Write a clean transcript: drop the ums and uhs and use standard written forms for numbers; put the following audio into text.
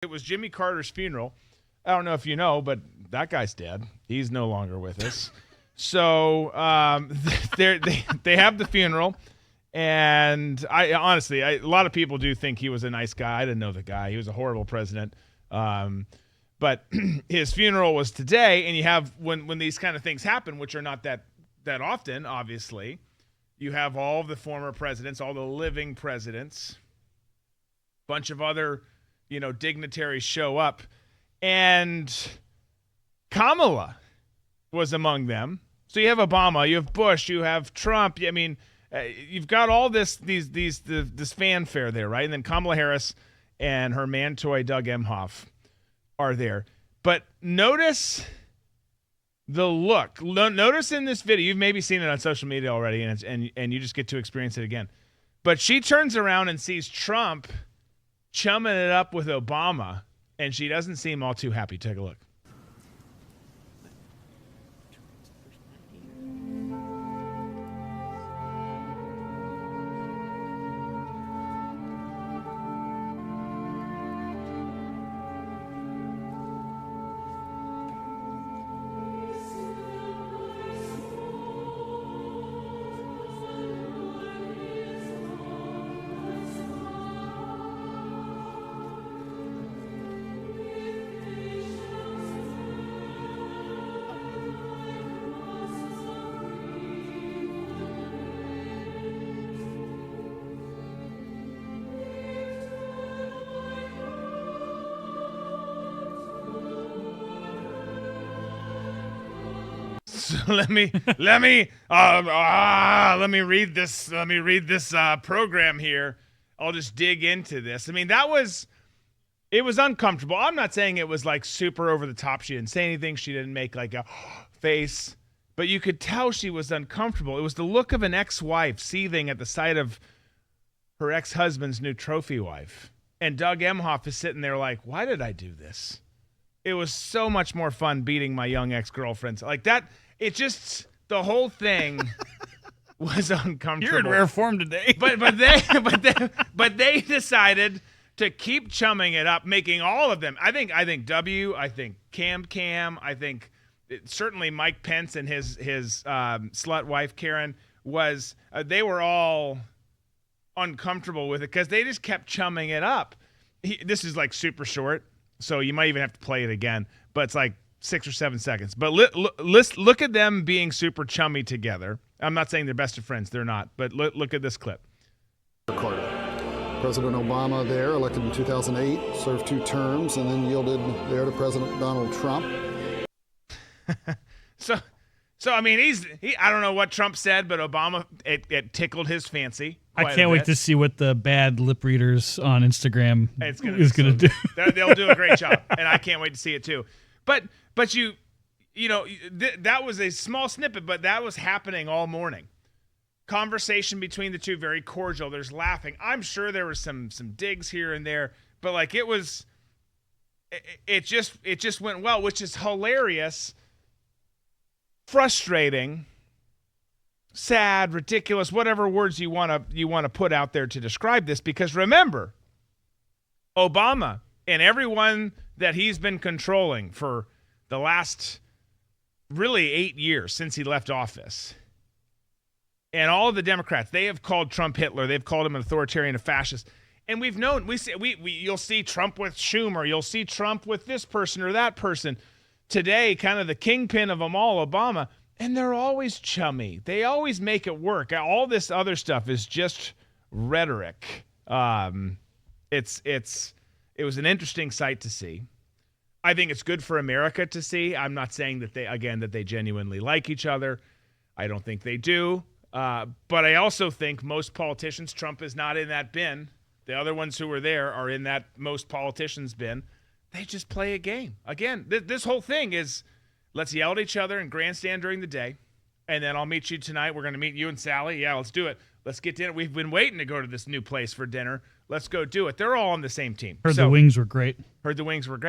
It was Jimmy Carter's funeral. I don't know if you know, but that guy's dead. He's no longer with us. So they have the funeral, and I honestly, a lot of people do think he was a nice guy. I didn't know the guy. He was a horrible president. But his funeral was today, and you have when these kind of things happen, which are not that often, obviously, you have all the former presidents, all the living presidents, bunch of other dignitaries show up, and Kamala was among them. So you have Obama, you have Bush, you have Trump. I mean, you've got all this fanfare there, right? And then Kamala Harris and her man toy Doug Emhoff are there. But notice the look. Notice in this video, you've maybe seen it on social media already, and you just get to experience it again. But she turns around and sees Trump chumming it up with Obama, and she doesn't seem all too happy. Take a look. So let me read this. Let me read this program here. I'll just dig into this. I mean, it was uncomfortable. I'm not saying it was like super over the top. She didn't say anything. She didn't make like a face, but you could tell she was uncomfortable. It was the look of an ex-wife seething at the sight of her ex-husband's new trophy wife. And Doug Emhoff is sitting there like, why did I do this? It was so much more fun beating my young ex-girlfriends like that. It just, the whole thing was uncomfortable. You're in rare form today. but they decided to keep chumming it up, making all of them. I think W, I think Cam, I think certainly Mike Pence and his slut wife Karen they were all uncomfortable with it because they just kept chumming it up. This is like super short, so you might even have to play it again, but it's like 6 or 7 seconds. But look at them being super chummy together. I'm not saying they're best of friends. They're not. But look at this clip. President Obama there, elected in 2008, served 2 terms, and then yielded there to President Donald Trump. So I mean, I don't know what Trump said, but Obama, it tickled his fancy. I can't wait to see what the bad lip readers on Instagram is going to do. They'll do a great job, and I can't wait to see it too. But that was a small snippet, but that was happening all morning. Conversation between the two, very cordial. There's laughing. I'm sure there was some digs here and there, but like it just went well, which is hilarious, frustrating, sad, ridiculous, whatever words you want to put out there to describe this. Because remember, Obama and everyone that he's been controlling for the last really 8 years since he left office, and all of the Democrats, they have called Trump Hitler. They've called him an authoritarian, a fascist. And we've known, you'll see Trump with Schumer. You'll see Trump with this person or that person. Today, kind of the kingpin of them all, Obama, and they're always chummy. They always make it work. All this other stuff is just rhetoric. It was an interesting sight to see. I think it's good for America to see. I'm not saying that they genuinely like each other. I don't think they do. But I also think most politicians, Trump is not in that bin. The other ones who were there are in that most politicians bin. They just play a game. Again, this whole thing is, let's yell at each other and grandstand during the day, and then I'll meet you tonight. We're going to meet you and Sally. Yeah, let's do it. Let's get dinner. We've been waiting to go to this new place for dinner. Let's go do it. They're all on the same team. Heard the wings were great. Heard the wings were great.